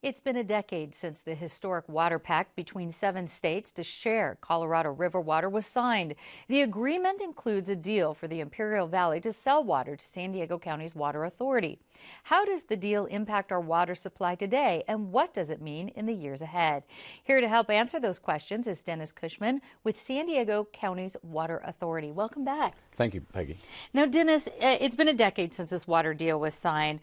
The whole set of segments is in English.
It's been a decade since the historic water pact between 7 states to share Colorado River water was signed. The agreement includes a deal for the Imperial Valley to sell water to San Diego County's Water Authority. How does the deal impact our water supply today, and what does it mean in the years ahead? Here to help answer those questions is Dennis Cushman with San Diego County's Water Authority. Welcome back. Thank you, Peggy. Now, Dennis, it's been a decade since this water deal was signed.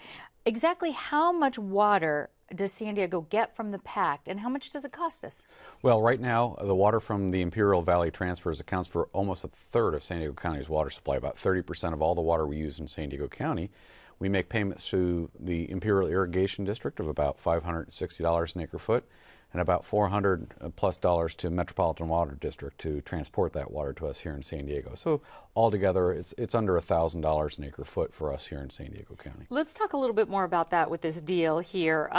Exactly how much water does San Diego get from the pact, and how much does it cost us? Well, right now, the water from the Imperial Valley transfers accounts for almost a third of San Diego County's water supply, about 30% of all the water we use in San Diego County. We make payments to the Imperial Irrigation District of about $560 an acre foot, and about $400+ to Metropolitan Water District to transport that water to us here in San Diego. So altogether, it's under $1,000 an acre foot for us here in San Diego County. Let's talk a little bit more about that with this deal here.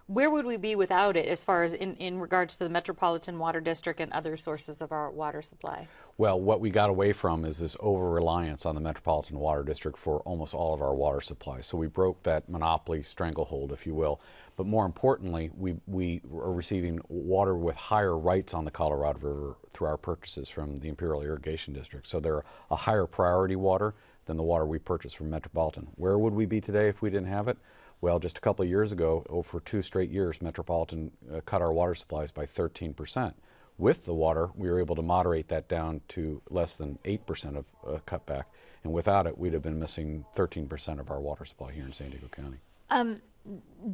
Where would we be without it as far as in regards to the Metropolitan Water District and other sources of our water supply? Well, what we got away from is this over-reliance on the Metropolitan Water District for almost all of our water supply. So we broke that monopoly stranglehold, if you will. But more importantly, we are receiving water with higher rights on the Colorado River through our purchases from the Imperial Irrigation District. So they're a higher priority water than the water we purchase from Metropolitan. Where would we be today if we didn't have it? Well, just a couple of years ago, for 2 straight years, Metropolitan cut our water supplies by 13%. With the water, we were able to moderate that down to less than 8% of cutback. And without it, we'd have been missing 13% of our water supply here in San Diego County.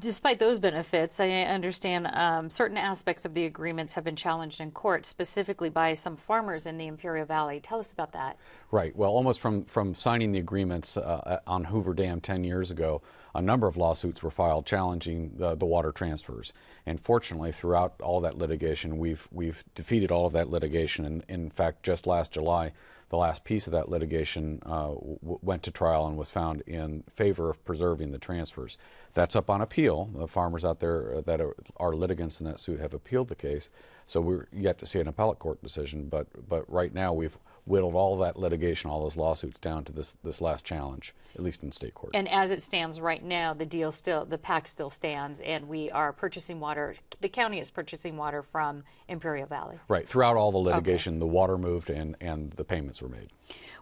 Despite those benefits, I understand certain aspects of the agreements have been challenged in court, specifically by some farmers in the Imperial Valley. Tell us about that. Right. Well, almost from signing the agreements on Hoover Dam 10 years ago, a number of lawsuits were filed challenging the water transfers. And fortunately, throughout all that litigation, we've defeated all of that litigation. And in fact, just last July, the last piece of that litigation went to trial and was found in favor of preserving the transfers. That's up on appeal. The farmers out there that are litigants in that suit have appealed the case, so we're yet to see an appellate court decision. But right now we've whittled all that litigation, all those lawsuits down to this last challenge, at least in state court. And as it stands right now, the pact still stands, and we are purchasing water. The county is purchasing water from Imperial Valley. Right. Throughout all the litigation, the water moved and the payments were made.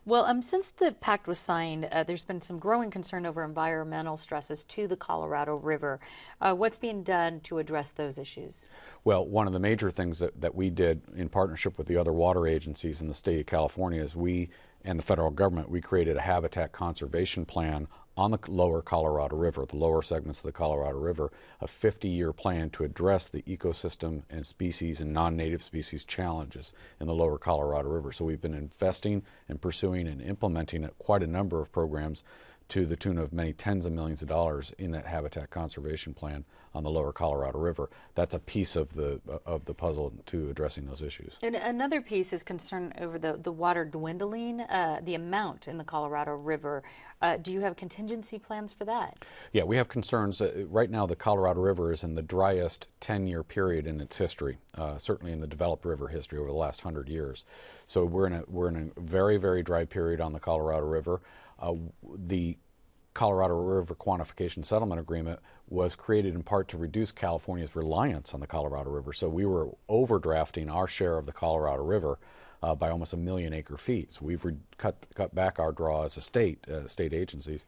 Well, since the pact was signed, there's been some growing concern over environmental stresses to the Colorado River. What's being done to address those issues? Well, one of the major things that we did in partnership with the other water agencies in the state of California is we and the federal government, we created a habitat conservation plan on the lower Colorado River, the lower segments of the Colorado River, a 50-year plan to address the ecosystem and species and non-native species challenges in the lower Colorado River. So we've been investing and pursuing and implementing quite a number of programs to the tune of many tens of millions of dollars in that habitat conservation plan on the lower Colorado River. That's a piece of the puzzle to addressing those issues. And another piece is concern over the water dwindling, the amount in the Colorado River. Do you have contingency plans for that? Yeah, we have concerns. Right now, the Colorado River is in the driest 10-year period in its history, certainly in the developed river history over the last 100 years. So we're in a very, very dry period on the Colorado River. The Colorado River Quantification Settlement Agreement was created in part to reduce California's reliance on the Colorado River. So we were overdrafting our share of the Colorado River by almost 1 million acre feet. So we've cut back our draw as a state agencies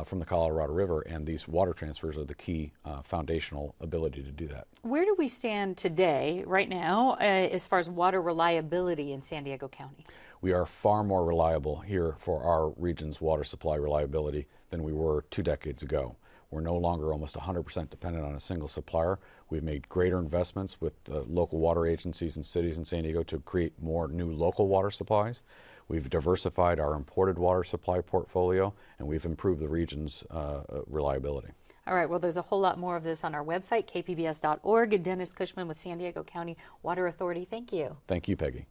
from the Colorado River, and these water transfers are the key foundational ability to do that. Where do we stand today, right now, as far as water reliability in San Diego County? We are far more reliable here for our region's water supply reliability than we were 2 decades ago. We're no longer almost 100% dependent on a single supplier. We've made greater investments with local water agencies and cities in San Diego to create more new local water supplies. We've diversified our imported water supply portfolio, and we've improved the region's reliability. All right, well, there's a whole lot more of this on our website, kpbs.org. Dennis Cushman with San Diego County Water Authority, thank you. Thank you, Peggy.